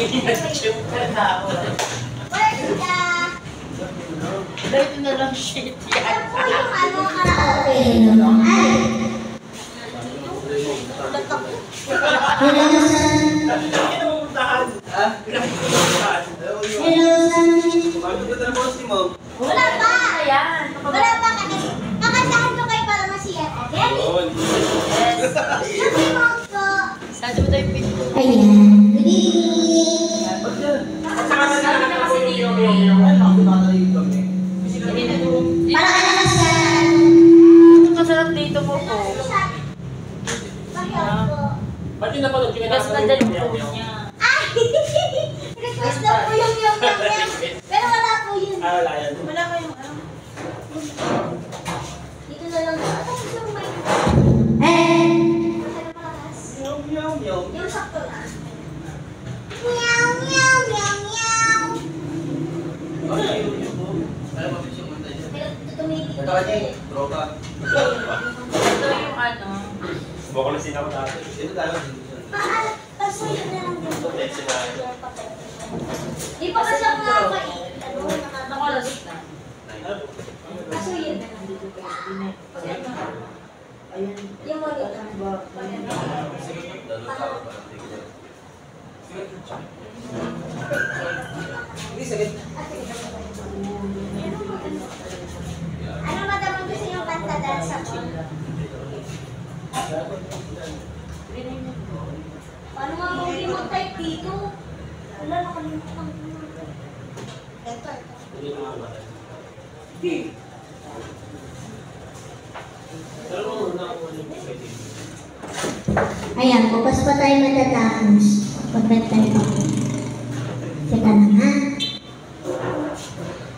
Dito na lang shit yan. Wala pa! Wala pa! Kakantahan ko kayo para masiyat. Ready? Yes! Sadyo mo tayo pinto. Ayan. Good evening! Sabi na kasi dito Para ka na kasyan! Ito masarap dito mo po. Ba't yung napanood yung Kasi nadalong po niya. Ay! Request na po yung yum. Pero wala po yun. wala yan. Wala kayong ano? Dito na lang. Ano yung may... Yung sakto na. Meow, meow, meow, meow. Ito yung ano. Baka na sinako natin. Ito tayo. Pasuyo na lang din. Di pa kasi ako nakakain. Nakalas na. Pasuyo na lang dito. Yung monitor. Ano madamang gusto yung kanta dahil sa ko? Paano nga mong remote-type dito? Wala, nakalimutan ko. Ito. Ayan, bukas pa tayo matatapos. Pag-bedtime ko. Teka lang ha.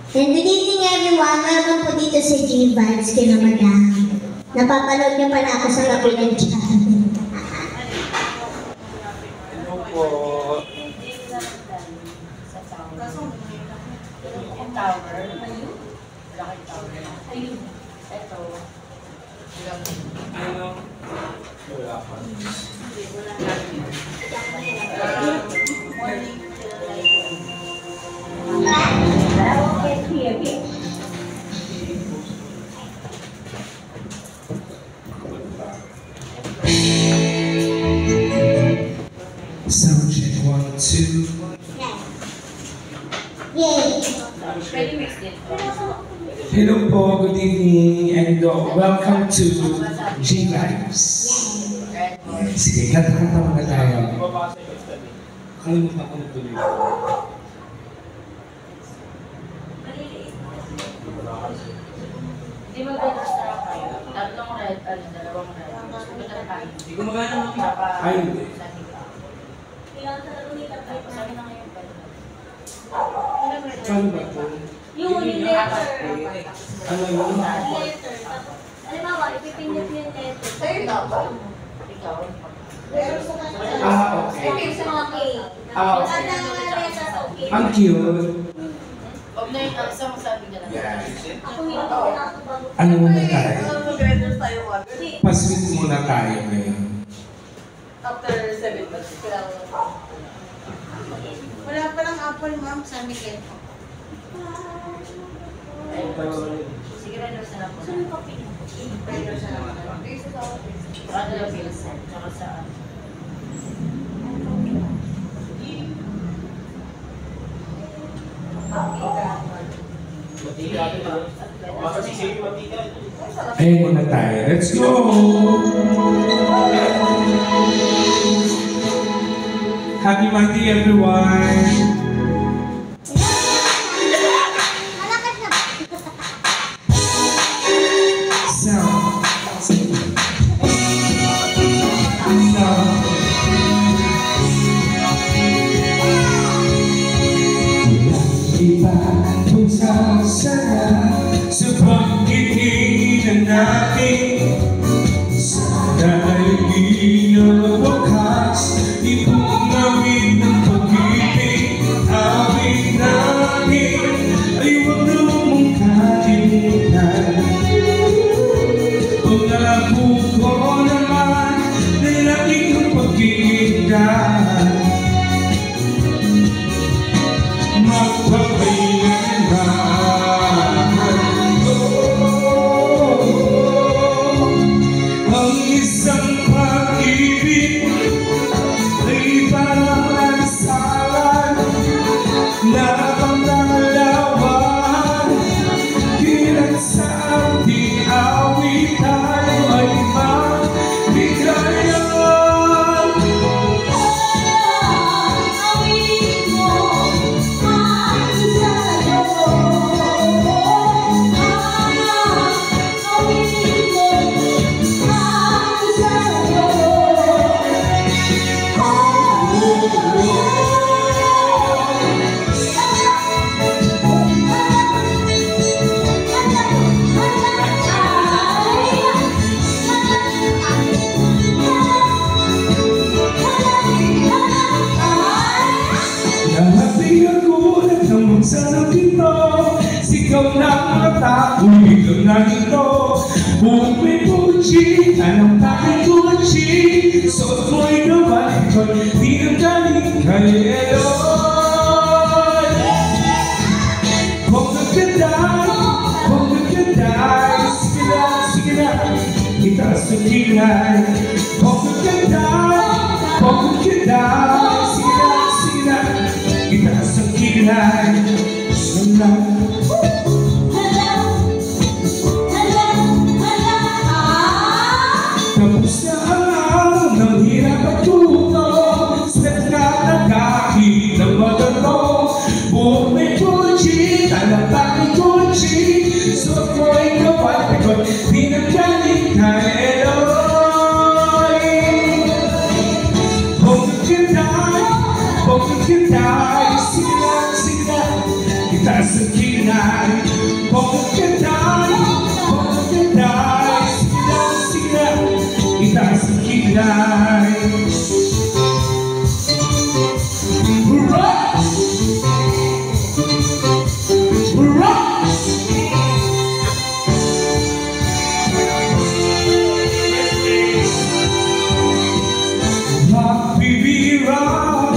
And good evening everyone. Welcome po dito sa G-Vibes kay Madam. Napapanood niyo pala ako sa Kapilan Channel. Hello po. Yung tower. Ayun. Malaki tower. Ayun. Ito. Ano? Wala pa. Morning. Sound check 1, 2. Yay! Pwede mix din. Hello po, good evening, and welcome to G-Vibes. Sige, kanta-kanta muna tayo. Kalimutan ko na tuloy. Hindi mo pwede sa kayo. Tatlong red, dalawang red. Hindi ko magana ng Ay, hindi. Sabi na ngayon pwede. Paano ba ito? Yung letter. Ano yun? Letter. Halimbawa, ipipindot yung letter. Sa'yo na ba? Ikaw? Ah, okay. Sa mga K. Ah, Yung okay. letter sa K. Ang cute. Huwag na yung isang masabi ka na. Yan. Ako hindi ako bago. Ano muna tayo? Mag-letters tayo ka. Pasweet muna tayo ngayon. After 7 months, kailangan mo. Wala pa lang apple, ma'am, sa Miguel. Sige, renders na lang po. Saan yung kape? Vendor sa naman. Saka na lang bills. Saka sa... Ayun muna tayo. Let's go! Happy Monday, everyone! Malakas na ba? Sound. Iba kung sasaya sa pagkikinan natin. Dahil iyon wakas, ibumawin ng pag-ibig. mata, biglang nalito. Buong Gucci, anong bakit Gucci? Suot mo'y nabalik ko, di nang galing kay Eloy. Bonggang ganda'y, sige na, itaas ang kilay. Bonggang ganda'y, sige na, itaas ang kilay. Tapos na ang araw ng hirap at gutom, sa nakakakit ng magano. Buong may Gucci, talapak ni Gucci, suot mo ay kapatid, di nang galing kay Eloy. Bonggang ganda'y, sige na, itaas ang kilay. Bonggang ganda'y, sige na, itaas ang kilay. Rock! Rock! Rock, baby, rock.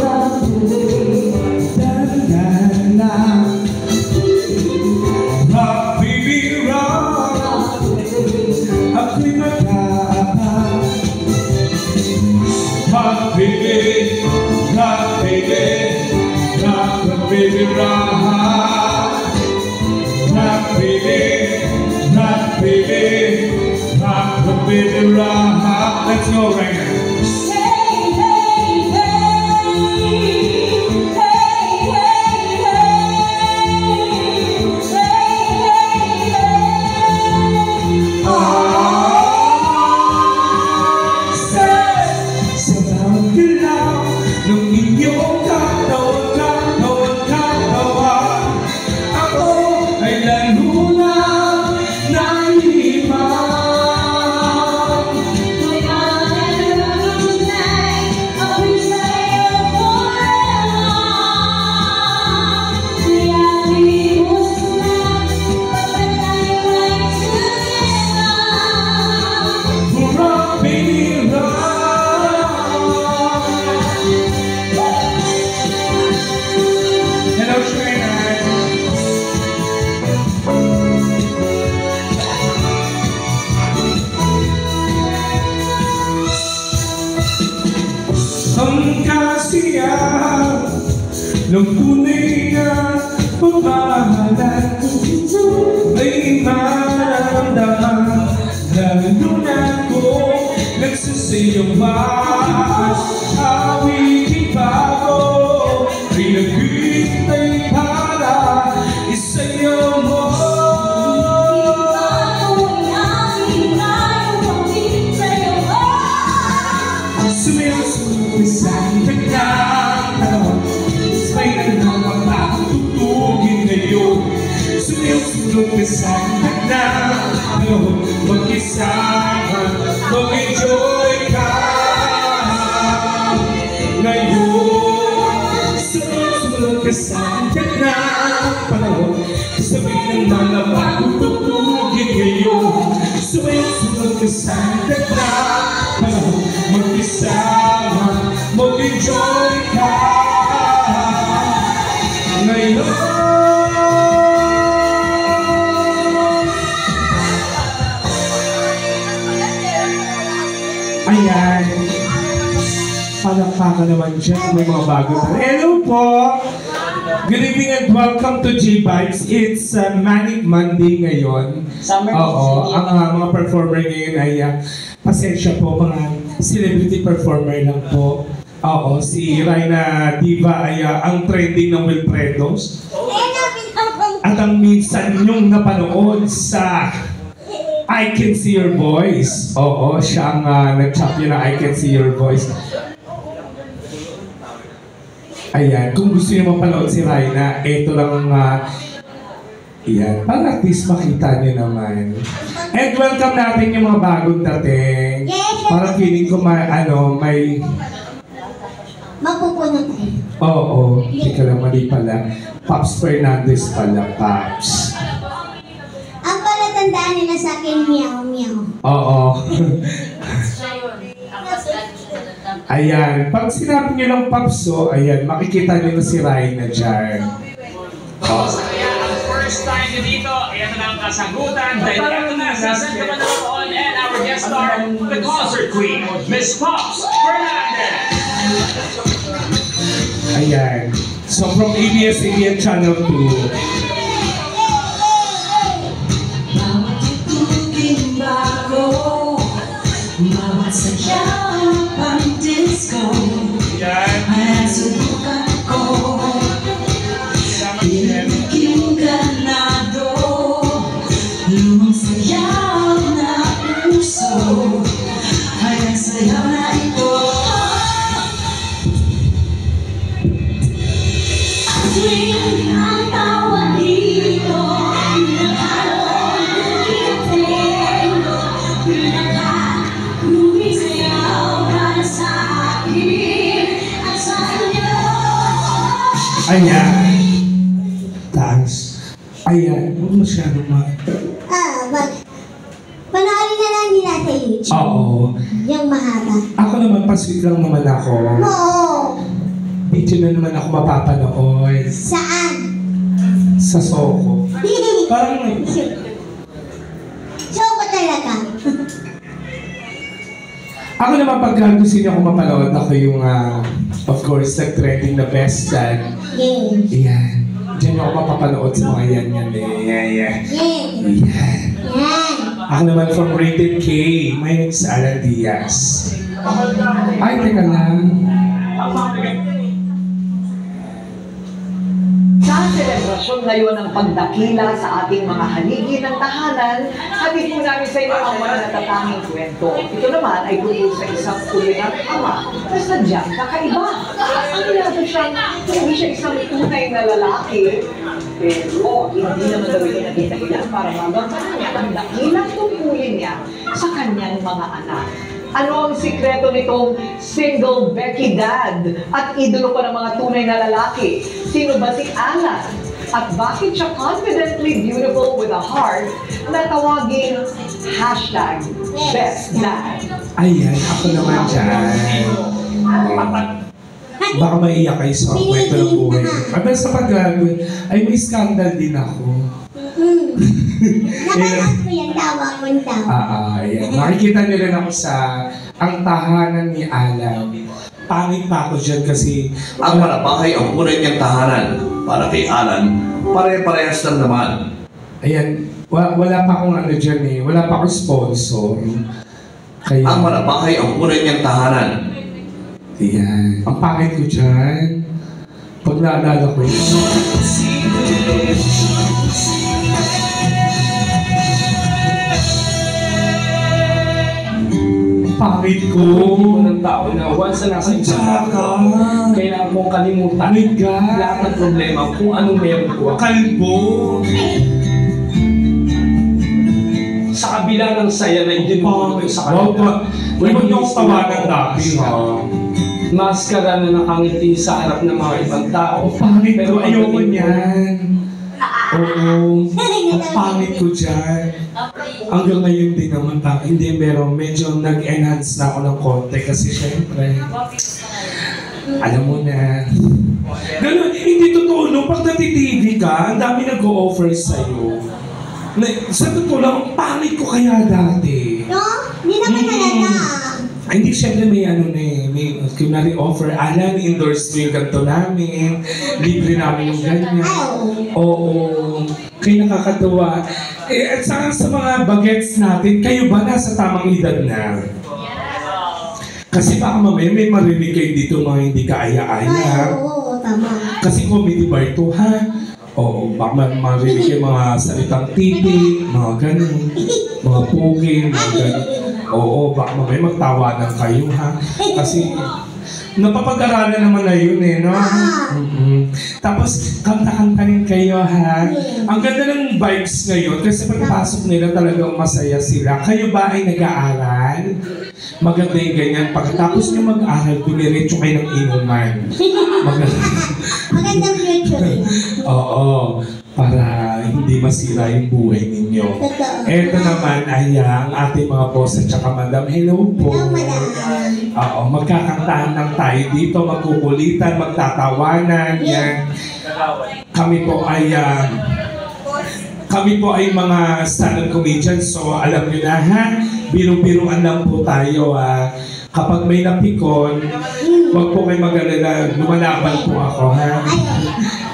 Da-da-da. Rock, baby, rock. Ako'y mag-aapa. Rock, baby, rock, baby. Rock, baby, rock. Rock, baby, rock, baby. Rock, baby, rock. Let's go right now. Sa bawat galaw ng inyong katawan, ako ay lalo na naiiwan. Rock, baby, rock. Hello, Shreya. Ang kasiyahan ng tunay na pagmamahalan ay maramdaman, lalo na ko nagsasayawan. Awitin bago, pinaghintay para isayaw mo. Sumayaw-sumayaw isang taglang, sabay na naman patutugin ngayon. Sumayaw-sumayaw isang taglang, mag-isama, mag-enjoy ka ngayon. Sumayaw-sumayaw isang taglang, sabay na naman patutugin ngayon. Sumayaw-sumayaw isang taglang, mag-isama, mag-enjoy ka ngayon. Ayan. Palakpakan naman dyan kung may mga bago na. Hello po! Good evening and welcome to G-Vibes. It's Manic Monday ngayon. Oo, ang mga performer ngayon ay pasensya po, mga celebrity performer lang po. Oo, si Rhina Diva ay ang trending ng Wilfredos. At ang minsan nyong napanood sa I Can See Your Voice. Oo, siya ang nag-champion na I Can See Your Voice. Ayan, kung gusto niyo mapanood si Rhina, ito lang yan, para at least makita niyo naman. And welcome natin yung mga bagong dating. Para feeling ko may Mapupuno tayo. Oo, hindi ka lang mali pala. Pops Fernandez pala, Pops. nila sa akin, meow, meow. Oo. Siya yun. Ang mas lagi siya nagdamdam. Ayan. Pag sinabi nyo ng Papso, ayan, makikita nyo na si Rhina dyan. Oh. Kaya ang first time nyo dito, ayan na ang kasagutan. Dahil ito na, season ka pa na on and our guest star, the concert queen, Miss Pops Fernandez. Ayan. So from ABS-CBN Channel 2. Bawat tugtugin bago, bawat sayaw pang disco, Ayan. ay subukan ko. Pinagiging ganado, lumang sayaw na puso, ay ang sayaw na ito. Ang swing ang tawa dito, pinaghalong ulitin, pinaghalong sayaw para sa akin at sa inyo. Ayan. Taas. Ayan. Huwag masyado Panoorin na lang nila sa YouTube. Oo. Yung mahaba. Ako naman, pasweet lang naman ako. Oo. Dito na naman ako mapapanood. Saan? Sa Soko. Parang Show ko talaga. ako naman pag gusto niyo ako mapanood, ako yung, of course, nag-trending na best dad. Yeah. Ayan. Diyan ako mapapanood sa mga yan. Yeah. Yeah. Ayan. Yan. Ako naman from Rated K. My name is Alan Diaz. Ay, teka lang. Sa selebrasyon ngayon ng pagdakila sa ating mga haligi ng tahanan, hatid po namin sa inyo ang mga natatanging kwento. Ito naman ay tungkol sa isang kuliang ama na sadyang kakaiba. Ang ilato siyang hindi siya isang tunay na lalaki, pero hindi naman daw ito nagkitahilan para magampanan niya ang dakilang tungkulin niya sa kanyang mga anak. Ano ang sikreto nitong single Becky dad at idolo pa ng mga tunay na lalaki? Sino ba si Alan? At bakit siya confidently beautiful with a heart na tawagin #BestDad? Ayan, ako naman dyan. Baka maiyak kayo sa kwento ng buhay. At sa pag-gagawin, ay may scandal din ako. Napanood ko yan, tawag mo tawa. Ayan. Makikita niyo rin ako sa ang tahanan ni Alan. Pangit pa ako dyan kasi Ang Malabahay ang unay niyang tahanan. Para kay Alan, pare-parehas lang naman. ayan, wala pa akong ano dyan eh. Wala pa akong sponsor. Kaya, Ang Malabahay ang unay niyang tahanan. ayan. Ang pangit ko dyan. Pag naalala ko yun. Pangit ko. Ng tao na once na nasa isang Tsaka. kailangan mong kalimutan Oh my God. lahat ng problema kung anong meron ko. Kalbo. Sa kabila ng saya na idinulog ko sa Wow, kanila. huwag niyo akong tawanan dati, ha? Maskara na nakangiti sa harap ng mga ibang tao. Pangit ko, ang ayoko galing ko, niyan. Oo. Ang pangit ko dyan. Hanggang ngayon din naman, hindi, pero medyo nag-enhance na ako ng konti kasi syempre, alam mo na. Ganun, hindi totoo, no? Pag nati-TV ka, ang dami nag-o-offer sa'yo. Sa totoo lang, ang pangit ko kaya dati. No? Hindi naman talaga. Ay, hindi, syempre may ano na eh, may kunwari offer, Alan, endorse mo yung ganito namin, libre namin yung ganyan. Oo, kayo nakakatawa. Eh, at saka sa mga bagets natin, kayo ba nasa tamang edad na? Kasi baka mamaya may marinig kayo dito mga hindi kaaya-aya. Oo, tama. Kasi comedy bar to, ha? Oo, baka marinig kayo mga salitang titi, mga ganun, mga pugi, mga ganun. Oo, baka mamaya magtawanan kayo, ha? Kasi napapag-aralan naman na yun eh, no? Tapos, kanta-kanta rin kayo, ha? Ang ganda ng vibes ngayon kasi pagpasok nila talagang masaya sila. Kayo ba ay nag-aaral? Maganda yung ganyan. Pagkatapos nyo mag-aaral, dumiretso kayo ng inuman. Magandang future. Oo. Para hindi masira yung buhay ninyo. Totoo. Ito naman ay ang ating mga boss at saka madam. Hello po. Hello, madam. Oo, magkakantahan lang tayo dito, magkukulitan, magtatawanan, yan. Kami po ay mga stand-up comedians, so alam nyo na ha, biro-biroan lang po tayo kapag may napikon, huwag po kayo mag-alala, lumalaban po ako ha.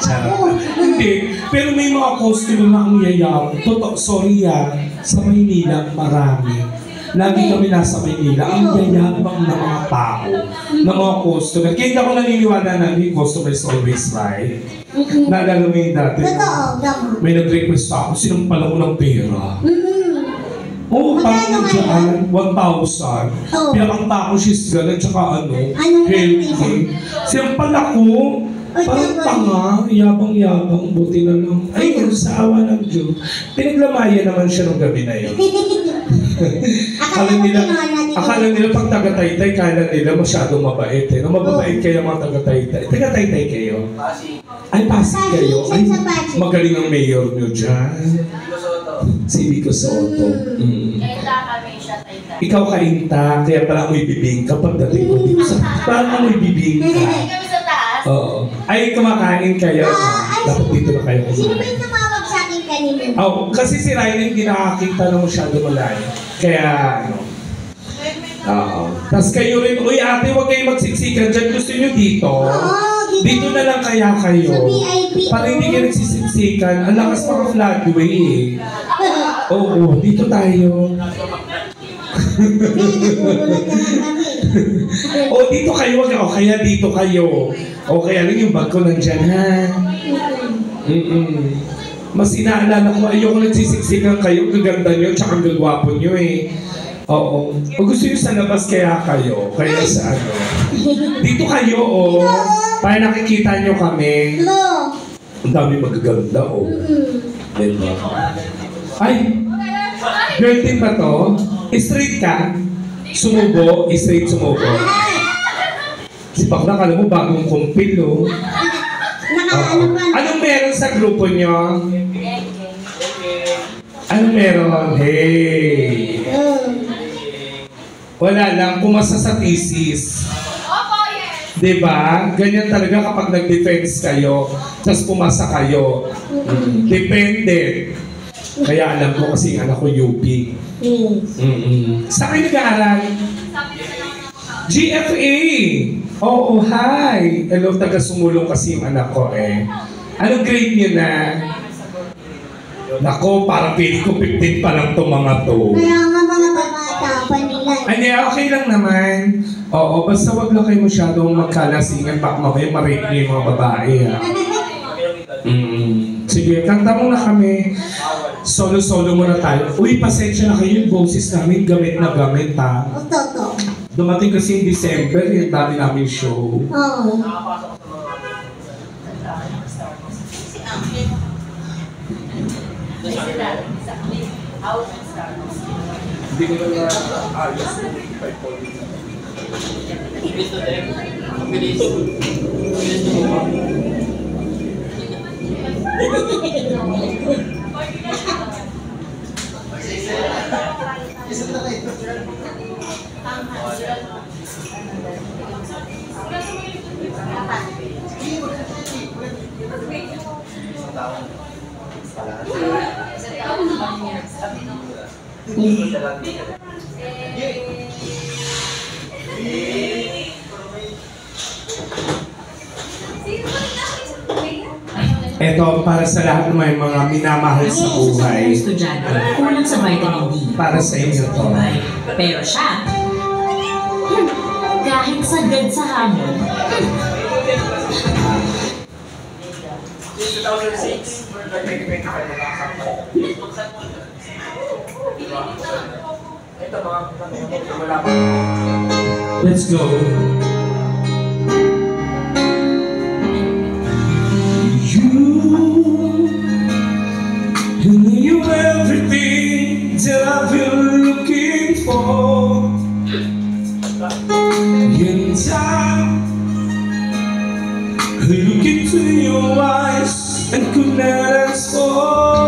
Charot. Hindi, pero may mga customer na ang yayang. Totoo, sorry sa Maynila marami. Lagi kami nasa Maynila, ang yayabang ng mga tao, ng mga customer. Kaya hindi ako naniniwala na yung customer is always right. Naalala mo yung dati? Totoo. May nag-request ako, sinampal ako ng pera. Oo, Magkano parang dyan, 1,000. Oo. Pinakanta ko she's gonna, tsaka Anong healthy. Sinampal ako, parang tanga, yabang-yabang, buti na lang. Ay, sa awa ng Diyos. Pinaglamayan naman siya nung gabi na yun. Akala nila pag taga-taytay, kala nila masyadong mabait. No, mababait kayo mga taga-taytay. Taga-taytay kayo? Ay, Pasig kayo. Ay, magaling ang mayor nyo dyan. Si Vico Soto. Kainta kami siya, Taytay. Ikaw kainta, kaya pala amoy bibingka pagdating ko dito sa... Parang amoy bibingka. Kami sa taas. Oo. Ay, kumakain kayo. Dapat dito na kayo Sino ba kumain. yung tumawag sa akin kanina? Oh, kasi si Ryan hindi nakakita na masyado malayo. Kaya, Oo. Tapos kayo rin, uy ate, huwag kayong magsiksikan dyan. Gusto nyo dito? Dito na lang kaya kayo. Sa VIP. Para hindi kayo nagsisiksikan. Ang lakas mga flatway eh. Oo, dito tayo. O dito kayo, o kaya dito kayo. O kaya lang yung bag ko nandyan ha. Mas inaalala ko, ayoko nagsisiksikan kayo, kaganda nyo, tsaka ang gagwapo nyo eh. Oo. O gusto nyo sa labas kaya kayo, kaya sa ano. Dito kayo o, para nakikita nyo kami. Ang dami magaganda o. Diba? Ay! Girl team ba to? Straight ka? Sumubo? Straight sumubo? Si Bakla, kala mo bagong kumpil o. Anong meron sa grupo nyo? Anong meron? Hey! Wala lang, pumasa sa thesis. Diba? Ganyan talaga kapag nag-defense kayo, tapos pumasa kayo. Depende. Kaya alam ko kasi yung anak ko UP. Saan kayo nag-aaral? GFA! Oo, hi! Hello, taga-sumulong kasi yung anak ko eh. Anong grade niyo na? Nako, parang pili ko 15 pa lang itong mga to. Kaya nga mga pamata pa nila. Ay, okay lang naman. Oo, basta wag lang kayo masyadong magkalasingan. Baka mamaya ma-rape niyo yung mga babae ha. Sige, kanta mo na kami. Solo-solo muna tayo. Uy, pasensya na kayo yung boses namin. Gamit na gamit ha. Toto. Dumating kasi yung December, yung dami namin show. Oo. Hindi ko na ayos kay Paul. Ito para sa lahat ng may mga minamahal sa buhay. Estudyante, kulang sa vitamin D. Para sa inyo to. Pero siya, kahit sagad sa hamon, 2006. Let's go. You knew everything that I've been looking for. In time, I look into your eyes and could not ask for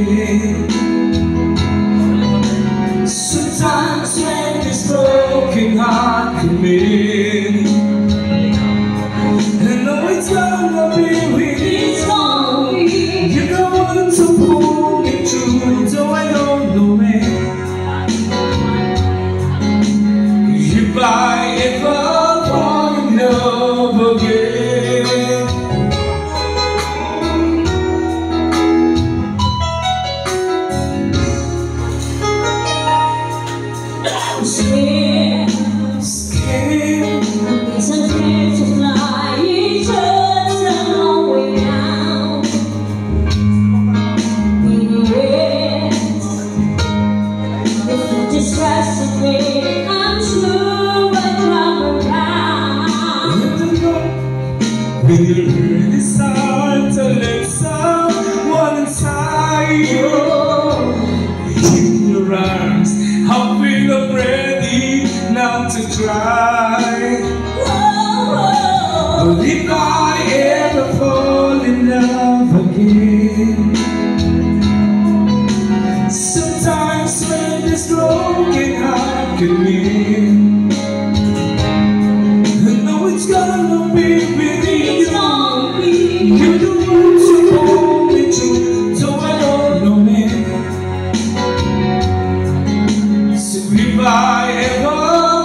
again. Sometimes when this broken heart comes in, I know it's gonna be with you. You're the one to pull me through, so I don't know when. If I ever fall in love again, scared, It's unfair to fly, it's just a long way down. In the west, if you distressed me, I'm sure I'd come around. when you hear this hard to let someone inside you in your arms, I feel I'm ready now to try. But if I ever fall in love again, sometimes when this broken heart can win, I know it's gonna be with you. You're the one to hold me true, so I don't know when. So if I ever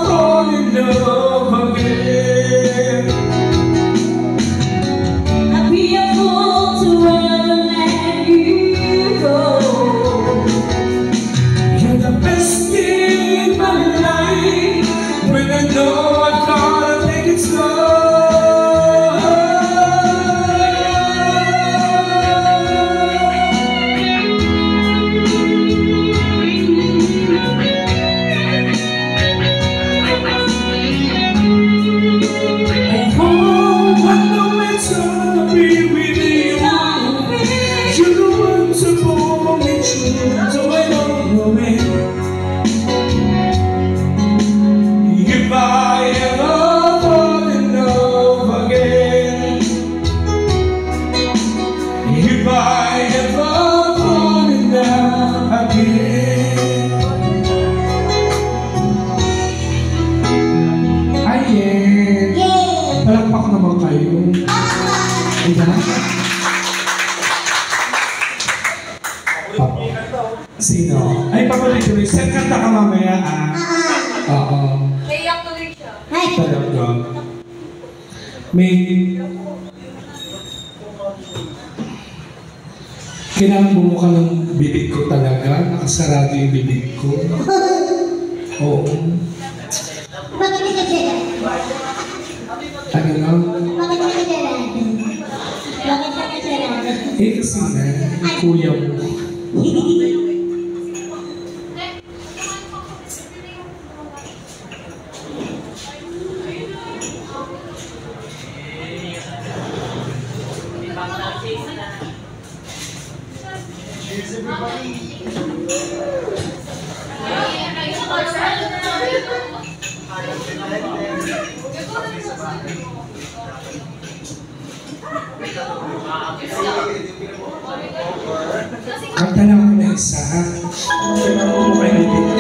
fall in love again, I'd be a fool to ever let you go. you're the best thing in my life. When I know I gotta take it slow. Oh, I know it's gonna be with you. You're the one to pull me through, so I don't know when. If I ever fall in love again, if I ever fall in love again, ayen. Palakpak naman kayo. Ayan. Sino? Ay, papalituloy. Saan kanta ka mamaya, ah? Oo. Naiyak tuloy siya. Talaga. May... Kailangan bumuka ng bibig ko talaga. Nakasarado yung bibig ko. Oo. Bakit ka dyan? Ano lang? Bakit ka dyan? Bakit ka dyan? Eh kasi nga, yung kuya mo. Kanta lang ako na isa. Kailangan mo kayo bibig.